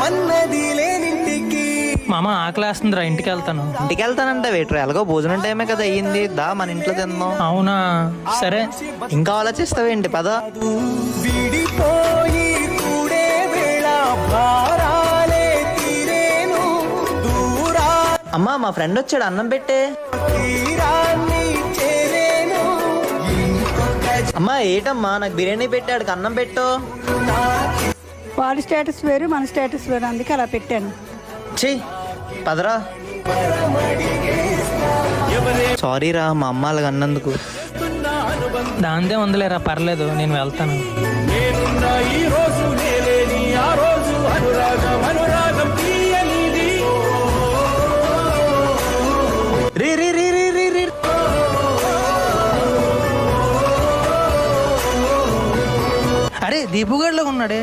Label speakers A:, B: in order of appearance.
A: అన్నది లేనింటికి.
B: మామ ఆకలేస్తుందిరా, ఇంటికి వెళ్తాను.
C: ఇంటికి వెళ్తానంటే వెయిటర్ ఎలాగో భోజనం టైమే కదా అయ్యింది, దా మన ఇంట్లో తిందాం.
B: అవునా, సరే.
C: ఇంకా ఆలోచిస్తావేంటి, పద.
A: విడిపోయి కూడే వేళ భారాలే తీరేను, దూరా
C: అమ్మా మా ఫ్రెండ్ వచ్చాడు, అన్నం పెట్టే.
A: తీరాన్ని చేరేను.
C: అమ్మా ఏటమ్మా, నాకు బిర్యానీ పెట్టాడు, అన్నం పెట్టు.
D: వాడి స్టేటస్ వేరు, మన స్టేటస్ వేరు, అందుకే అలా పెట్టాను.
C: ఛీ పదరా. సారీ రా మా అమ్మ అలాగ అన్నందుకు.
B: దాందే ఉందిలేరా, పర్లేదు, నేను వెళ్తాను.
C: రీ రీ రీ రీ రీ రీ.
B: అరే దీపుగాడిలో ఉన్నాడే.